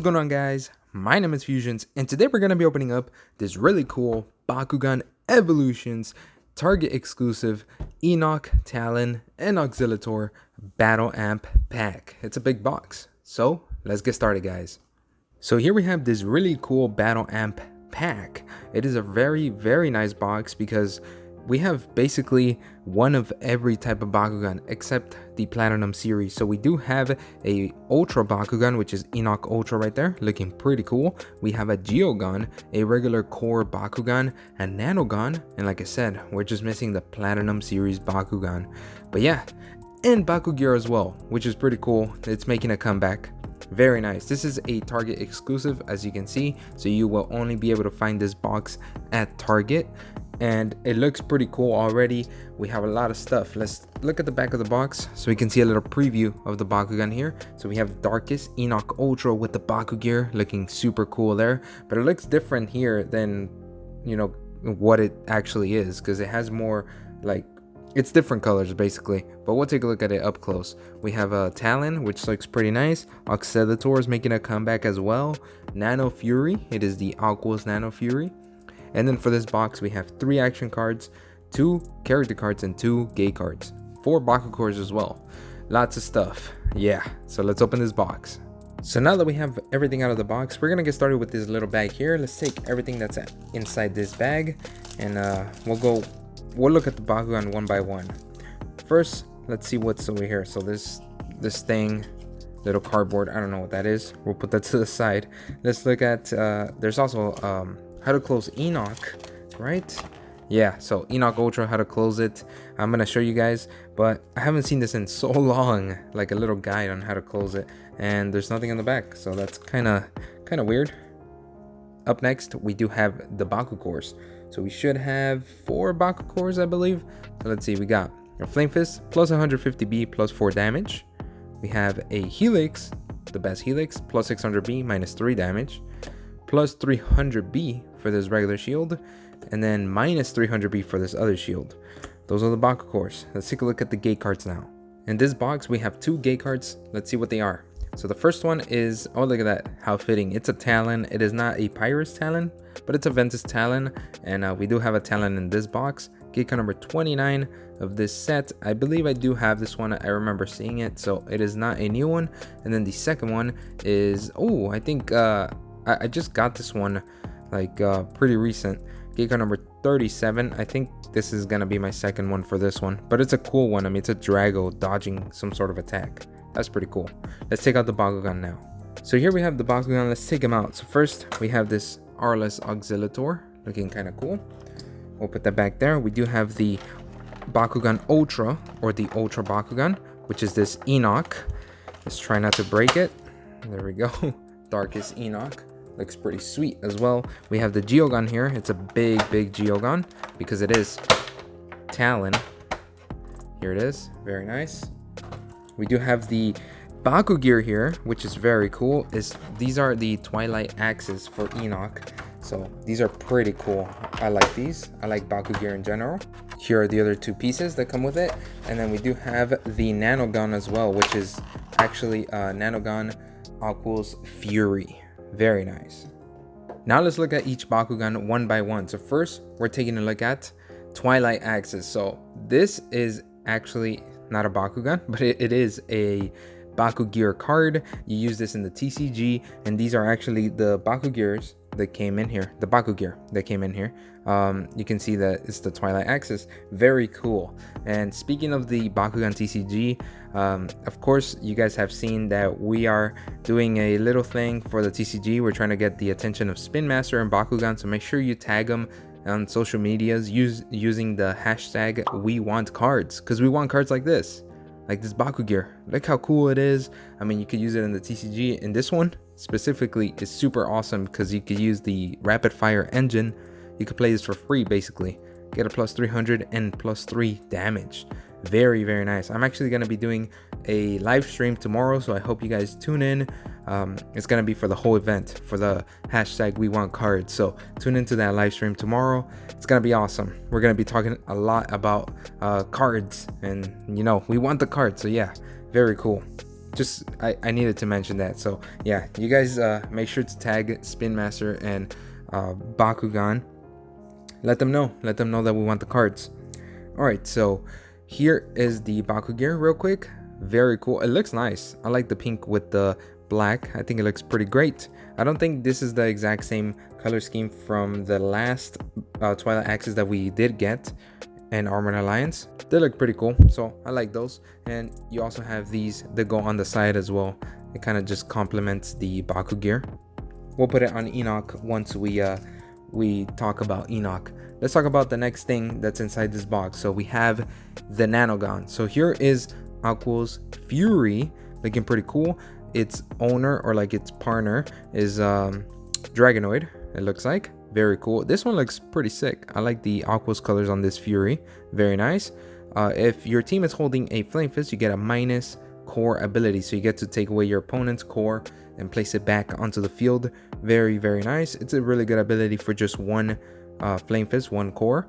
going on, guys? My name is FuZzionZ, and today we're going to be opening up this really cool Bakugan Evolutions Target exclusive Enoch, Talan, and Auxillataur Battle Amp pack. It's a big box, so let's get started, guys. So here we have this really cool Battle Amp pack. It is a very nice box because we have basically one of every type of Bakugan except the Platinum series. So we do have a Ultra Bakugan, which is Enoch Ultra right there, looking pretty cool. We have a Geogan, a regular core Bakugan, a Nanogan, and like I said, we're just missing the Platinum series Bakugan. But yeah, and Bakugear as well, which is pretty cool. It's making a comeback. Very nice. This is a Target exclusive, as you can see, so you will only be able to find this box at Target. And it looks pretty cool already. We have a lot of stuff. Let's look at the back of the box so we can see a little preview of the Bakugan here. So we have the darkest Enoch Ultra with the Bakugear, looking super cool there, but it looks different here than, you know, what it actually is, because it has more like, it's different colors basically. But we'll take a look at it up close. We have a Talan, which looks pretty nice. Auxillataur is making a comeback as well. Nano Fury, it is the Aqua's Nano Fury. And then for this box, we have 3 action cards, 2 character cards, and 2 gay cards. 4 Bakugors as well. Lots of stuff. Yeah, so let's open this box. So now that we have everything out of the box, we're going to get started with this little bag here. Let's take everything that's inside this bag, and we'll look at the Bakugan one by one. First, let's see what's over here. So this thing, little cardboard, I don't know what that is. We'll put that to the side. Let's look at, there's also, how to close Enoch, right? Yeah, so Enoch Ultra, how to close it. I'm gonna show you guys, but I haven't seen this in so long, like a little guide on how to close it, and there's nothing on the back, so that's kind of weird. Up next, we do have the Bakugors. So we should have 4 Bakugors, I believe. So let's see, we got a Flame Fist plus 150B plus 4 damage. We have a Helix, the best Helix, plus 600B minus 3 damage. Plus 300B for this regular shield, and then minus 300B for this other shield. Those are the Bakugors. Let's take a look at the gate cards now. In this box, we have 2 gate cards. Let's see what they are. So the first one is, oh, look at that, how fitting. It's a Talan. It is not a Pyrus Talan, but it's a Ventus Talan, and we do have a Talan in this box. Gate card number 29 of this set. I believe I do have this one. I remember seeing it, so it is not a new one. And then the second one is, oh, I think I just got this one like pretty recent. Gate card number 37. I think this is gonna be my second one for this one, but it's a cool one. I mean, it's a Drago dodging some sort of attack. That's pretty cool. Let's take out the Bakugan now. So here we have the Bakugan. Let's take them out. So first we have this Arless Auxillataur, looking kind of cool. We'll put that back there. We do have the Bakugan Ultra, or the Ultra Bakugan, which is this Enoch. Let's try not to break it. There we go. Darkest Enoch. Looks pretty sweet as well. We have the Geogan here. It's a big Geogan because it is Talan. Here it is. Very nice. We do have the Bakugear here, which is very cool. These are the Twilight Axes for Enoch. So these are pretty cool. I like these. I like Bakugear in general. Here are the other 2 pieces that come with it. And then we do have the Nanogan as well, which is actually Nanogan Aqua's Fury. Very nice. Now let's look at each Bakugan one by one. So first, we're taking a look at Twilight Axes. So this is actually not a Bakugan, but it is a Bakugear card. You use this in the TCG, and these are actually the Bakugears that came in here. The Bakugear that came in here. You can see that it's the Twilight Axis. Very cool. And speaking of the Bakugan TCG, of course you guys have seen that we are doing a little thing for the TCG. We're trying to get the attention of Spin Master and Bakugan, so make sure you tag them on social medias using the hashtag #WeWantCards, because we want cards like this Bakugear. Look how cool it is. I mean, you could use it in the TCG, and this one specifically is super awesome because you could use the rapid fire engine. You could play this for free basically. Get a plus 300 and plus 3 damage. Very nice. I'm actually going to be doing a live stream tomorrow, so I hope you guys tune in. It's going to be for the whole event, for the hashtag #WeWantCards. So tune into that live stream tomorrow. It's going to be awesome. We're going to be talking a lot about cards, and you know, we want the cards. So yeah, very cool. I needed to mention that. So yeah, you guys make sure to tag Spin Master and Bakugan. Let them know that we want the cards. All right, so here is the Bakugan real quick. Very cool. It looks nice. I like the pink with the black. I think it looks pretty great. I don't think this is the exact same color scheme from the last Twilight Axes that we did get and Armored Alliance. They look pretty cool, so I like those. And you also have these that go on the side as well. It kind of just complements the Baku gear. We'll put it on Enoch once we talk about Enoch. Let's talk about the next thing that's inside this box. So we have the Nanogan. So here is Aqua's Fury, looking pretty cool. Its owner, or like its partner, is Dragonoid, it looks like. Very cool. This one looks pretty sick. I like the Aqua's colors on this Fury. Very nice. If your team is holding a Flame Fist, you get a minus core ability. So you get to take away your opponent's core and place it back onto the field. Very, very nice. It's a really good ability for just one Flame Fist, one core.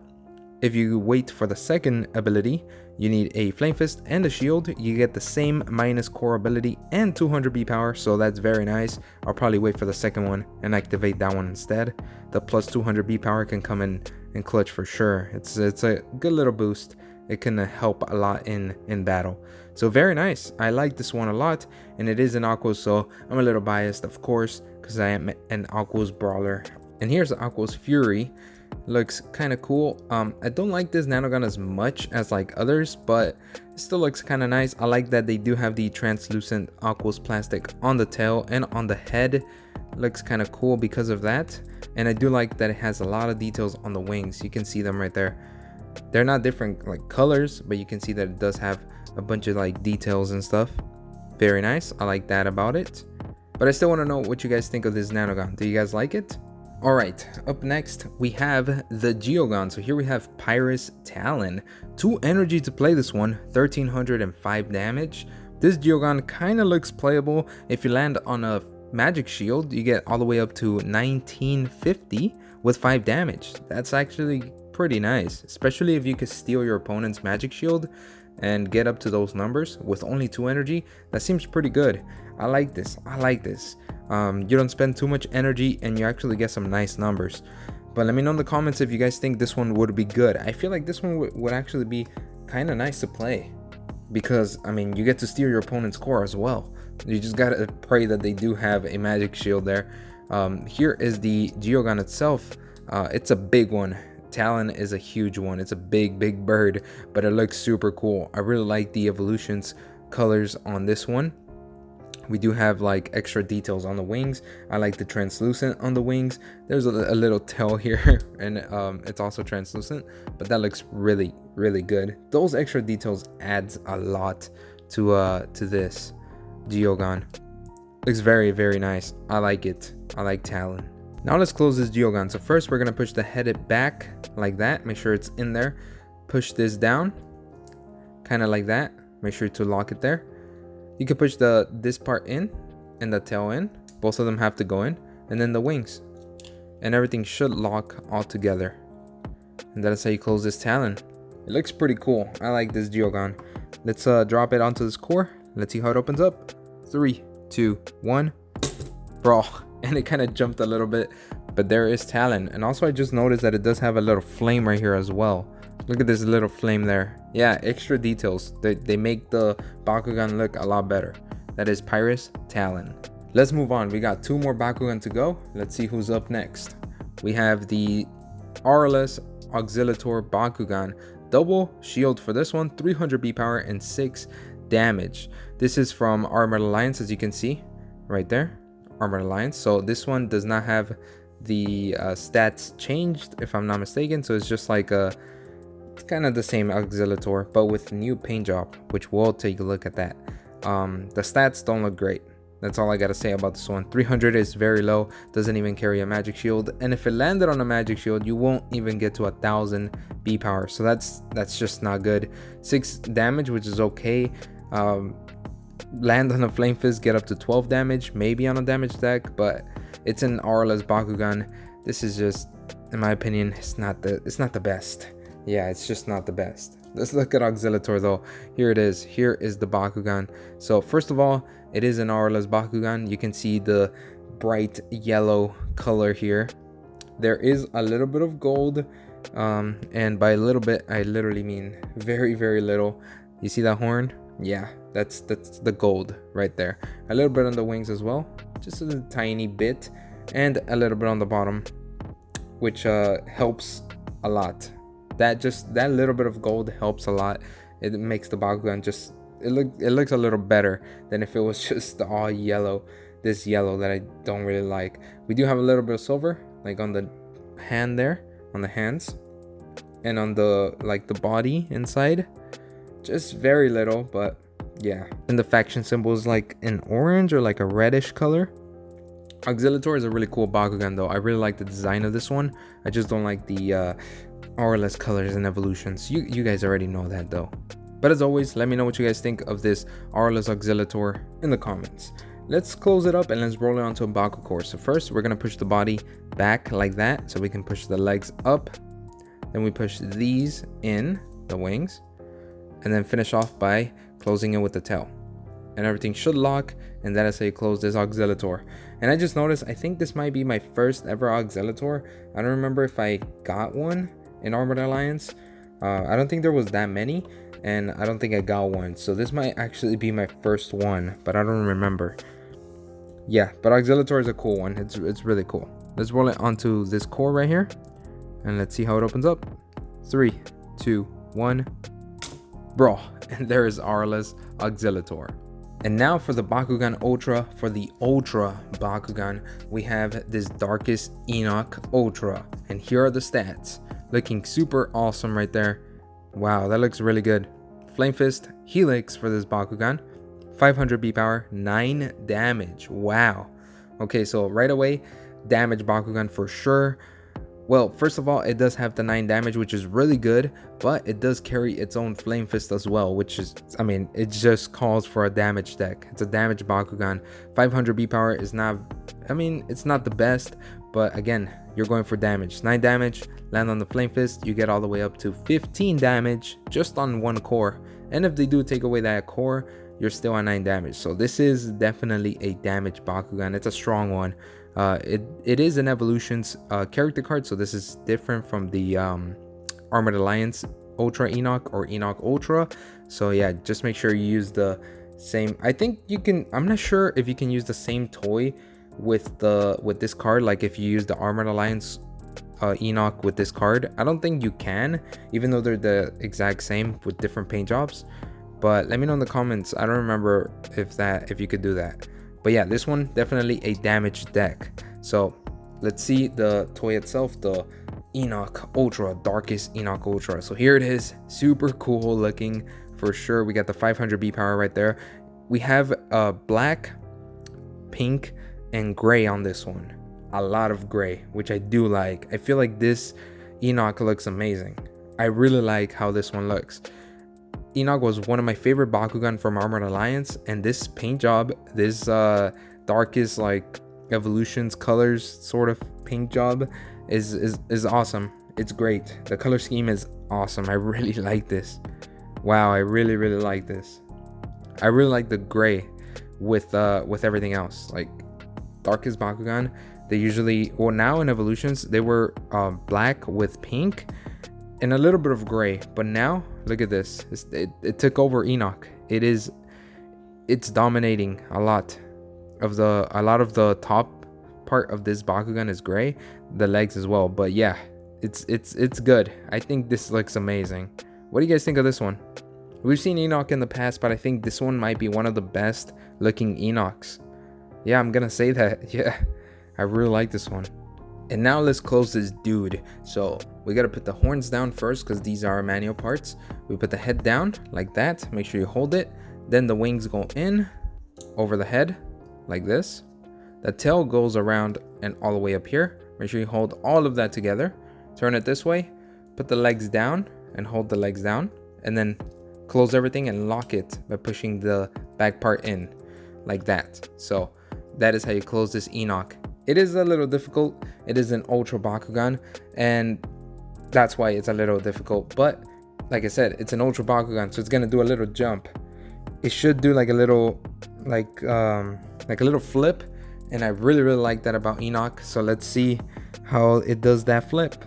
If you wait for the second ability, you need a Flame Fist and a shield. You get the same minus core ability and 200 B power, so that's very nice. I'll probably wait for the second one and activate that one instead. The plus 200 B power can come in clutch for sure. It's a good little boost. It can help a lot in battle. So very nice. I like this one a lot, and it is an Aqua's, so I'm a little biased, of course, because I am an Aqua's brawler. And here's the Aqua's Fury. Looks kind of cool. I don't like this Nanogan as much as like others, but it still looks kind of nice. I like that they do have the translucent Aqua's plastic on the tail and on the head. Looks kind of cool because of that. And I do like that it has a lot of details on the wings. You can see them right there. They're not different like colors, but you can see that it does have a bunch of like details and stuff. Very nice. I like that about it. But I still want to know what you guys think of this Nanogan. Do you guys like it? Alright, up next we have the Geogan. So here we have Pyrus Talan. 2 energy to play this one, 1305 damage. This Geogan kind of looks playable. If you land on a magic shield, you get all the way up to 1950 with 5 damage. That's actually pretty nice, especially if you could steal your opponent's magic shield and get up to those numbers with only 2 energy. That seems pretty good. I like this. You don't spend too much energy and you actually get some nice numbers. But let me know in the comments if you guys think this one would be good. I feel like this one would actually be kind of nice to play, because I mean, you get to steal your opponent's core as well. You just gotta pray that they do have a magic shield there. Here is the Geogan itself. It's a big one. Talan is a huge one. It's a big bird, but it looks super cool. I really like the evolutions colors on this one. We do have like extra details on the wings. I like the translucent on the wings. There's a little tail here, and it's also translucent, but that looks really good. Those extra details adds a lot to this Geogan. Looks very nice. I like it. I like Talan. Now let's close this Geogan. So first we're gonna push the head back like that. Make sure it's in there. Push this down, kind of like that. Make sure to lock it there. You can push this part in and the tail in. Both of them have to go in, and then the wings, and everything should lock all together. And that is how you close this Talan. It looks pretty cool. I like this Geogan. Let's drop it onto this core. Let's see how it opens up. 3, 2, 1. Bro, and it kind of jumped a little bit, but there is Talan. And also I just noticed that it does have a little flame right here as well. Look at this little flame there. Yeah, extra details. They make the Bakugan look a lot better. That is Pyrus Talan. Let's move on. We got 2 more Bakugan to go. Let's see who's up next. We have the RLS Auxillataur Bakugan. Double shield for this one, 300 B power and 6 damage. This is from Armored Alliance, as you can see right there. Armored Alliance. So this one does not have the stats changed, if I'm not mistaken. So it's just like it's kind of the same Auxillataur, but with new paint job, which we'll take a look at that. The stats don't look great. That's all I gotta say about this one. 300 is very low, doesn't even carry a magic shield, and if it landed on a magic shield, you won't even get to 1000 B power. So that's just not good. 6 damage, which is okay. Land on a Flame Fist, get up to 12 damage, maybe on a damage deck, but it's an RLS Bakugan. This is just, in my opinion, it's not the best. Yeah, it's just not the best. Let's look at Auxillataur though. Here it is. Here is the Bakugan. So first of all, it is an auraless Bakugan. You can see the bright yellow color here. There is a little bit of gold, and by a little bit I literally mean very, very little. You see that horn? Yeah, that's the gold right there. A little bit on the wings as well, just a tiny bit, and a little bit on the bottom, which helps a lot. That little bit of gold helps a lot. It makes the Bakugan just it looks a little better than if it was just all yellow. This yellow that I don't really like. We do have a little bit of silver, like on the hand there, on the hands, and on the the body inside. Just very little, but yeah. And the faction symbol is like an orange or like a reddish color. Auxillataur is a really cool Bakugan though. I really like the design of this one. I just don't like the auraless colors and evolutions. You guys already know that though. But as always, let me know what you guys think of this auraless Auxillataur in the comments. Let's close it up and let's roll it onto a Bakucore. So first we're gonna push the body back like that so we can push the legs up. Then we push these in, the wings, and then finish off by closing it with the tail. And everything should lock, and that is how you close this Auxillataur. And I just noticed, I think this might be my first ever Auxillataur. I don't remember if I got one in Armored Alliance. I don't think there was that many, and I don't think I got one. So this might actually be my first one, but I don't remember. Yeah, but Auxillataur is a cool one. It's really cool. Let's roll it onto this core right here, and let's see how it opens up. 3, 2, 1. Bro, and there is auraless Auxillataur. And now for the Bakugan Ultra. For the Ultra Bakugan, we have this darkest Enoch Ultra. And here are the stats. Looking super awesome right there. Wow, that looks really good. Flame Fist, Helix for this Bakugan. 500 B power, 9 damage. Wow. Okay, so right away, damage Bakugan for sure. Well, first of all, it does have the 9 damage, which is really good, but it does carry its own Flame Fist as well, which is, I mean, it just calls for a damage deck. It's a damage Bakugan. 500 B power is not, I mean, it's not the best, but again, you're going for damage. 9 damage, land on the Flame Fist, you get all the way up to 15 damage just on one core. And if they do take away that core, you're still on 9 damage. So this is definitely a damage Bakugan. It's a strong one. It is an Evolutions character card, so this is different from the Armored Alliance Ultra Enoch or Enoch Ultra. So yeah, just make sure you use the same. I think you can, I'm not sure if you can use the same toy with this card, like if you use the Armored Alliance Enoch with this card. I don't think you can, even though they're the exact same with different paint jobs. But let me know in the comments. I don't remember if you could do that. But yeah, this one definitely a damage deck. So let's see the toy itself, the Enoch Ultra, darkest Enoch Ultra. So here it is, super cool looking for sure. We got the 500 B power right there. We have black, pink, and gray on this one. A lot of gray, which I do like. I feel like this Enoch looks amazing. I really like how this one looks. Enoch was one of my favorite Bakugan from Armored Alliance, and this paint job, this darkest like Evolutions colors sort of paint job is awesome. It's great. The color scheme is awesome. I really like this. Wow, I really like this. I really like the gray with everything else. Like darkest Bakugan, they usually, well, now in Evolutions they were black with pink and a little bit of gray, but now look at this. It took over Enoch. It's dominating a lot of the top part of this Bakugan is gray, the legs as well. But yeah, it's good. I think this looks amazing. What do you guys think of this one? We've seen Enoch in the past, but I think this one might be one of the best looking Enochs. Yeah, I'm gonna say that. Yeah, I really like this one. And now let's close this dude. So we got to put the horns down first because these are manual parts. We put the head down like that. Make sure you hold it. Then the wings go in over the head like this. The tail goes around and all the way up here. Make sure you hold all of that together. Turn it this way. Put the legs down and hold the legs down. And then close everything and lock it by pushing the back part in like that. So that is how you close this Enoch. It is a little difficult. It is an Ultra Bakugan, and that's why it's a little difficult, but like I said, it's an Ultra Bakugan, so it's gonna do a little jump. It should do like a little like a little flip, and I really like that about Enoch. So let's see how it does that flip.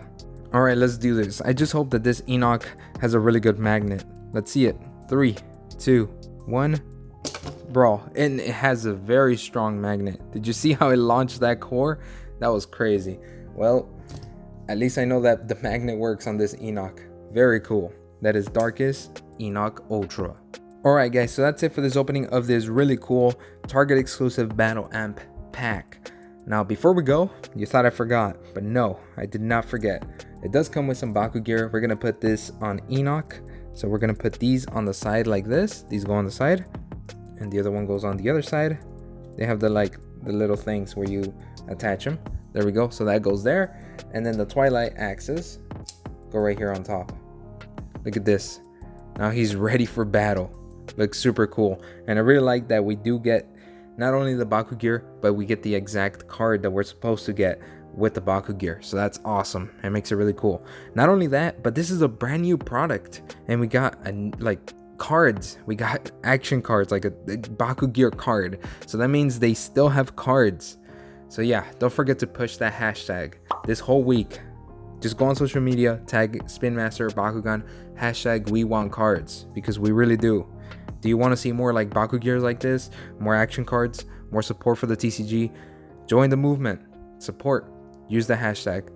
All right, let's do this. I just hope that this Enoch has a really good magnet. Let's see it. 3, 2, 1. Bro, and it has a very strong magnet. Did you see how it launched that core? That was crazy. Well, at least I know that the magnet works on this Enoch. Very cool. That is Darkest Enoch Ultra. Alright guys, so that's it for this opening of this really cool Target exclusive Battle Amp pack. Now before we go, you thought I forgot, but no, I did not forget. It does come with some Baku gear. We're going to put this on Enoch. So we're going to put these on the side like this. These go on the side. And the other one goes on the other side. They have the little things where you attach them. There we go. So that goes there. And then the Twilight Axes go right here on top. Look at this. Now he's ready for battle. Looks super cool. And I really like that we do get not only the Baku gear, but we get the exact card that we're supposed to get with the Baku gear. So that's awesome. It makes it really cool. Not only that, but this is a brand new product. And we got cards. We got action cards, like a Baku gear card. So that means they still have cards. So yeah, don't forget to push that hashtag this whole week. Just go on social media, tag Spin Master Bakugan, hashtag we want cards, because we really do. Do you want to see more like Baku gears like this, more action cards, more support for the TCG? Join the movement, support, use the hashtag.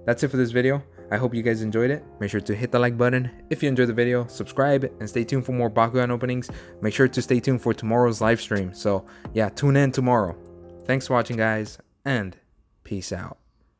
That's it for this video. I hope you guys enjoyed it. Make sure to hit the like button if you enjoyed the video, subscribe, and stay tuned for more Bakugan openings. Make sure to stay tuned for tomorrow's live stream. So yeah, tune in tomorrow. Thanks for watching guys, and peace out.